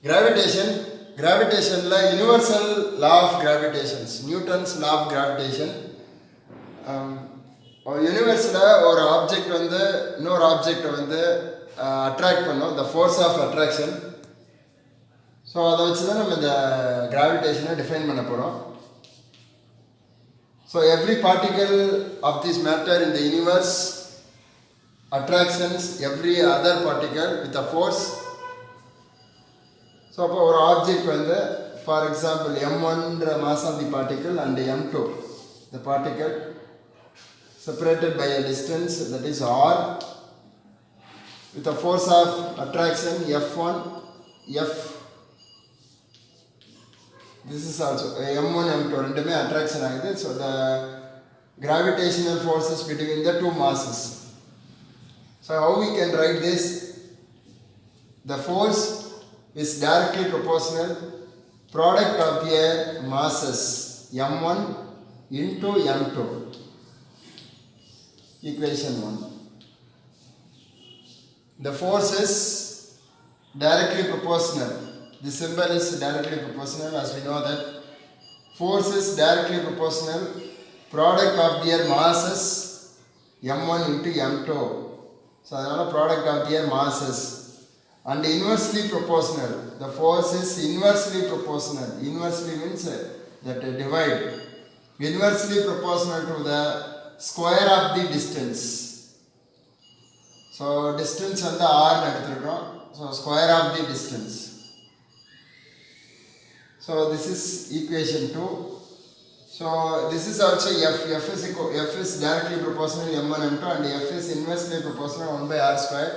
Gravitationல universal law of gravitations, Newton's law of gravitation. யூனிவர்ஸில் ஒரு object வந்து இன்னொரு ஆப்ஜெக்டை வந்து அட்ராக்ட் பண்ணும், the force of attraction. So அதை வச்சு தான் நம்ம இந்த கிராவிடேஷனை டிஃபைன் பண்ண போகிறோம். So every particle of this matter in the universe attractions every other particle with a force. So அப்போ ஒரு ஆப்ஜெக்ட் வந்து for example m1 mass of the particle and m2 the particle separated by a distance that is r with a force of attraction f1 f. This is also m1 m2 ரெண்டுமே attraction ஆகுது. So the gravitational forces between the two masses. So how we can write this? The force is directly proportional product of their masses m1 into m2. Equation 1. The force is directly proportional. The symbol is directly proportional, as we know that force is directly proportional product of their masses m1 into m2. So another product of their masses and inversely proportional. The force is inversely proportional. Inversely means that divide. Inversely proportional to the square of the distance. So distance and the r எடுத்துறோம். So square of the distance. So this is equation 2. So this is also f. F is directly proportional m1 m2 and f is inversely proportional 1 by r square.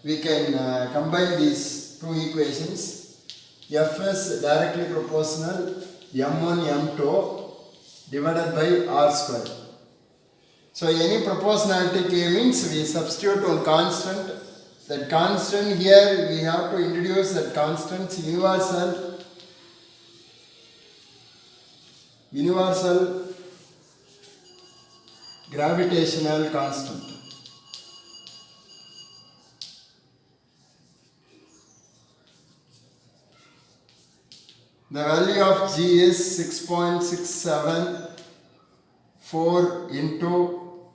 We can combine these two equations. F is directly proportional m1 m2 divided by r square. So any proportionality k means we substitute one constant. That constant here we have to introduce that constant universal gravitational constant. The value of G is 6.674 into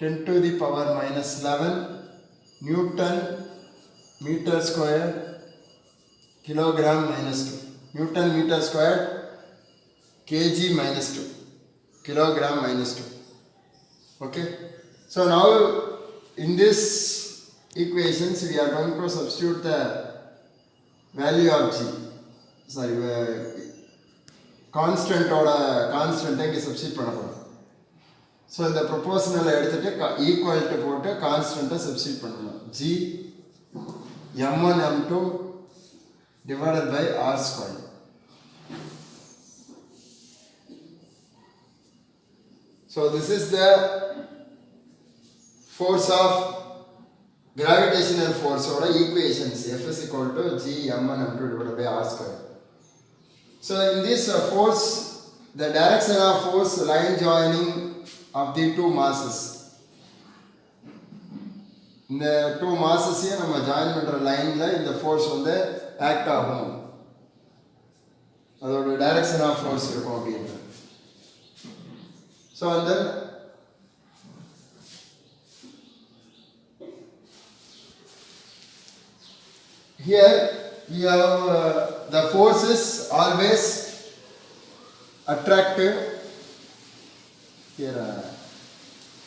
10 to the power minus 11 Newton meter square kilogram minus 2. Newton meter square kg minus 2, kilogram minus 2. Okay. So now in this equations we are going to substitute the value of G. Sorry, constant ஓட கான்ஸ்டன்ட்டை இங்கே substitute பண்ண போகிறோம். So இந்த ப்ரொபோஷனலை எடுத்துகிட்டு equal to போட்டு கான்ஸ்டன்ட்டை substitute பண்ணணும். G m1 m2 divided by r square. So this is the force of gravitational force or equations. F is equal to G m1 m2 divided by r square. So in this force, the direction of force line joining of the two masses. இந்த two masses-ஐயும் நம்ம join பண்ணுற லைனில் இந்த force வந்து act ஆகும், அதோட direction of force இருக்கும் அப்படின்றது. So and then here we have the force is always attractive. Here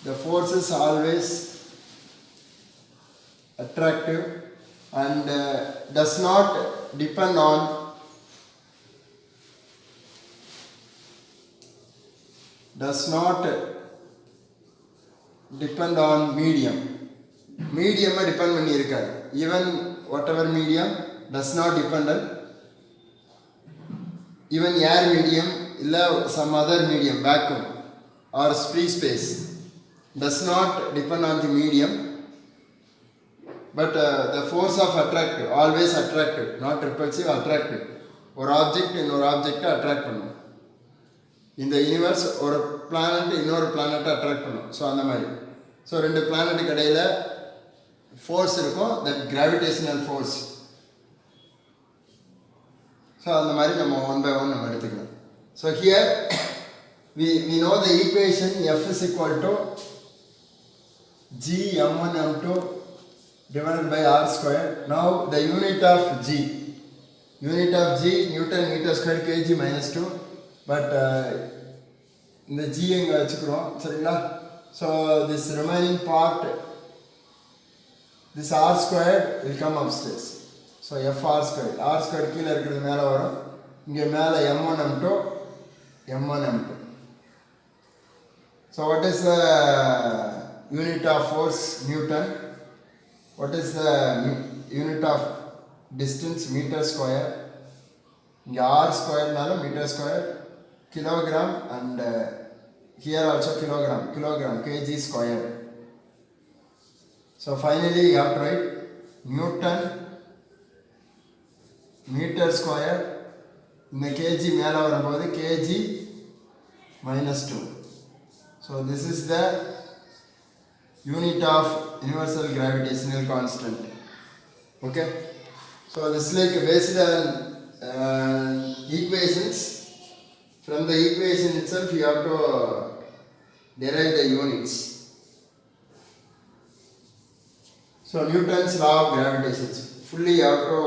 the force is always attractive and does not depend on medium. Medium depend பண்ணி இருக்காது. Even whatever medium does not depend on even air medium இல்ல some other medium, vacuum or free space does not depend on the medium, but the force of attractive, always attractive, not repulsive, attractive. ஒரு object இன்னொரு ஆப்ஜெக்டை attract பண்ணும். இந்த universe ஒரு planet இன்னொரு பிளானட்டை attract பண்ணும். So அந்த மாதிரி. ஸோ ரெண்டு பிளானட்டுக்கு இடையில் ஃபோர்ஸ் இருக்கும், தட் கிராவிடேஷனல் ஃபோர்ஸ். ஸோ அந்த மாதிரி நம்ம ஒன் பை ஒன் நம்ம எடுத்துக்கலாம். So here we know the equation F is equal to G m1 m2 divided by r square. Now the unit of G Newton meter square kg minus 2, but இந்த G எங்கே வச்சுக்கிறோம் சரிங்களா. So this remaining part, this r squared will come upstairs. So f r squared கீழே இருக்கிறது மேலே வரும். இங்கே மேலே m1 m2 m1 m2. So what is the unit of force? Newton. What is the unit of distance? Meter square. இங்கே r square நால meter square, kilogram, and here also kilogram kg square. So finally you have to write Newton meter square. இந்த kg மேலே வரும்போது kg minus 2. So this is the unit of universal gravitational constant. Okay. So this is like based on equations. From the equation itself you have to derive the units. So Newton's law of gravitation, fully you have to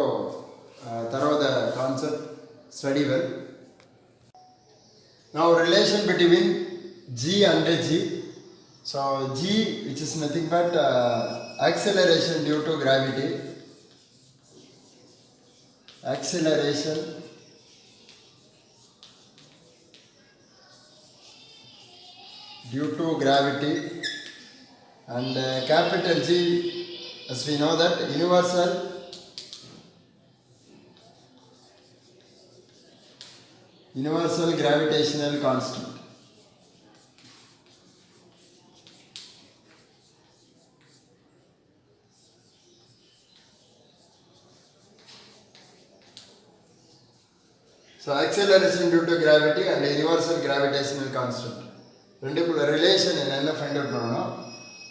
thorough the concept, study well. Now relation between G and G. So G, which is nothing but acceleration due to gravity. Acceleration due to gravity, and capital G, as we know that universal gravitational constant. So acceleration due to gravity and universal gravitational constant. ரெண்டுக்குள்ள relation என்னென்ன find out பண்ணணும்.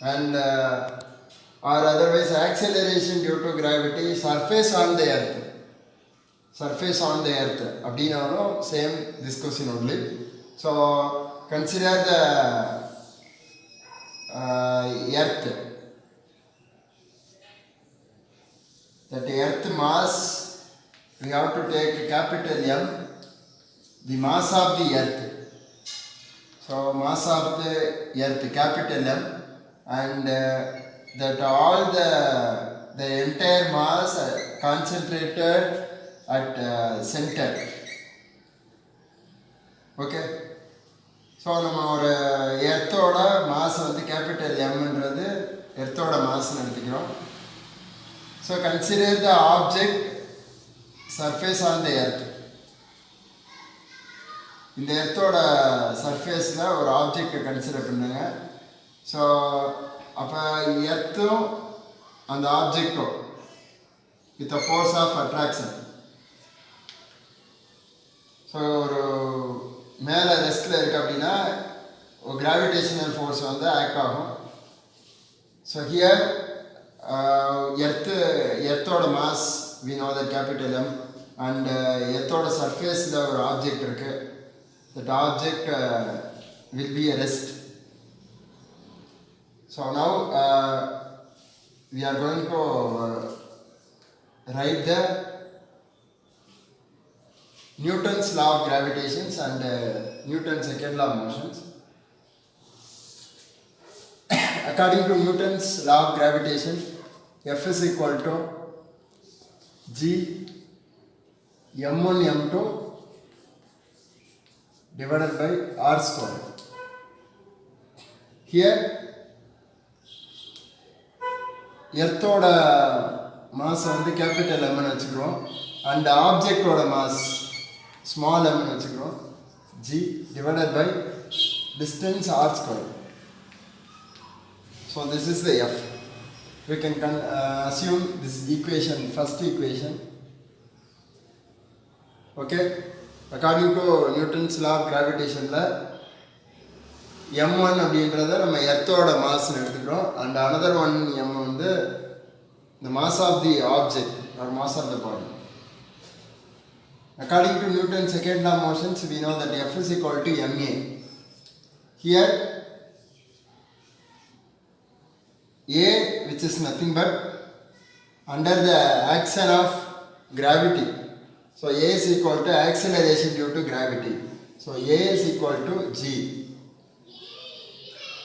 And or otherwise acceleration due to gravity surface on the earth அப்படின்னாலும் same this question only. So consider the earth, that earth mass we have to take capital M, the mass of the earth. So mass of the earth capital M, and that all the entire mass concentrated at center. Okay. So நம்ம ஒரு எர்த்தோட mass வந்து capital எம்ன்றது எர்த்தோட மாஸ்ன்னு எடுத்துக்கிறோம். So consider the object surface on the earth. இந்த எர்த்தோட சர்ஃபேஸில் ஒரு ஆப்ஜெக்டை consider பண்ணுங்க. So அப்போ எர்த்தும் அந்த ஆப்ஜெக்டும் with a force of attraction. So ஒரு மேலே ரெஸ்ட்டில் இருக்குது அப்படின்னா ஒரு கிராவிடேஷனல் ஃபோர்ஸ் வந்து ஆக்ட் ஆகும். ஸோ ஹியர் எர்த்தோட mass we know the capital M, and எர்த்தோட சர்ஃபேஸில் ஒரு ஆப்ஜெக்ட் இருக்குது. That object will be a rest. So now we are going to write the Newton's law of gravitations and Newton's second law of motions. According to Newton's law of gravitation, F is equal to G m1 m2 divided by r square. Here எர்த்தோட mass வந்து capital எம்னு வச்சுக்கிறோம், and ஆப்ஜெக்டோட mass small எம்னு வச்சுக்கிறோம். G divided by distance R square. So this is the F. We can assume this equation, first equation. Okay, according to Newton's law of gravitation, m1 அப்படின்றத நம்ம எர்த்தோட மாஸ்ன்னு எடுத்துக்கிறோம், and another one m வந்து the mass of the object or mass of the body. According to Newton's second law of motions, we know that F is equal to ma. Here A, which is nothing but under the action of gravity. So A is equal to acceleration due to gravity. So A is equal to G.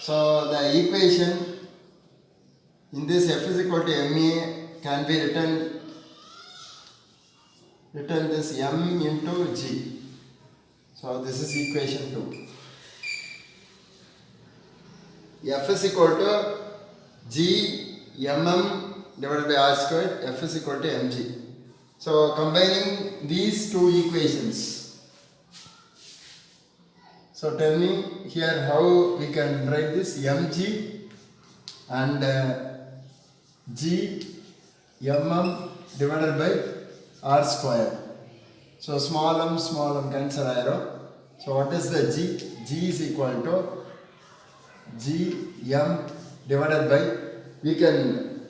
So the equation in this F is equal to ma can be written this m into G. So this is equation 2. F is equal to G mm divided by r squared. F is equal to mg. So combining these two equations. So tell me here how we can write this mg and G mm divided by r square. So small m cancel arrow. So what is the G? G is equal to G m divided by, we can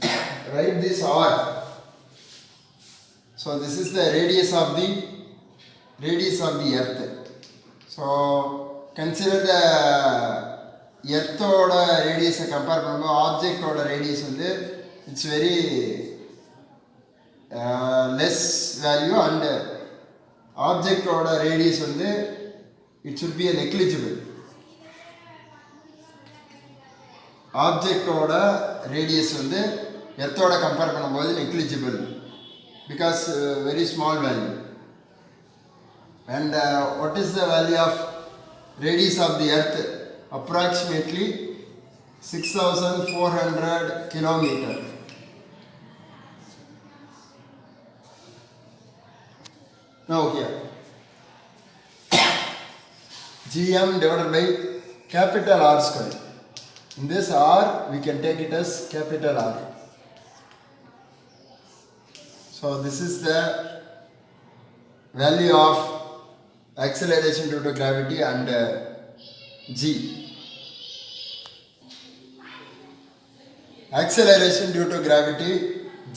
write this r. So this is the radius of the earth. So consider the earth oda radius compare பண்ணும்போது object oda radius வந்து it's very less value, and object oda radius வந்து it should be negligible. Object oda radius வந்து earth oda compare பண்ணும்போது negligible because very small value. And what is the value of radius of the earth? Approximately 6,400 kilometer. Now here gm divided by capital R square. In this R we can take it as capital R. So this is the value of acceleration due to gravity and G. Acceleration due to gravity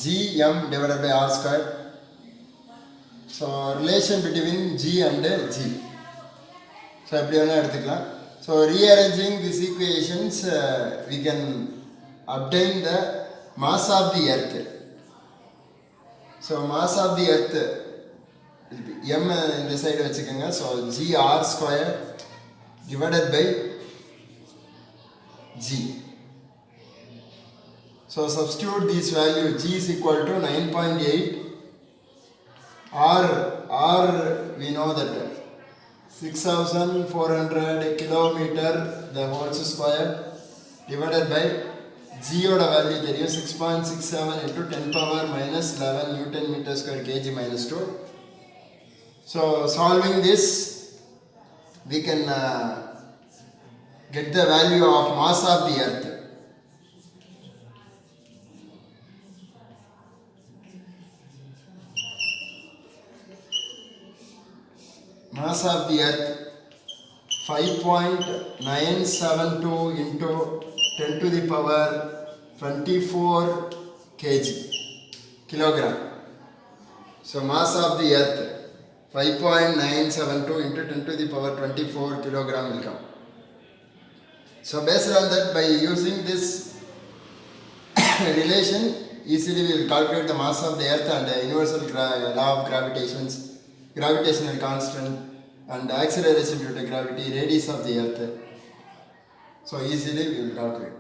gm divided by r square. So relation between G and G. So எப்படி வேணா எடுத்துக்கலாம். So rearranging these equations we can obtain the mass of the earth. So mass of the earth m இந்த side வச்சுக்கோங்க. So G r square divided by G. So substitute this value. G is equal to 9.8. R we know that 6,400 kilometer the whole square divided by G oda value தெரியும் 6.67 into 10 power minus 11 Newton meter square kg minus 2. So solving this we can get the value of mass of the earth. Mass of the earth 5.972 into 10 to the power 24 kg kilogram. So mass of the earth 5.972 into 10 to the power 24 kilogram will come. So based on that, by using this relation, easily we will calculate the mass of the earth and the universal law of gravitational constant and acceleration due to gravity, radius of the earth. So easily we will calculate.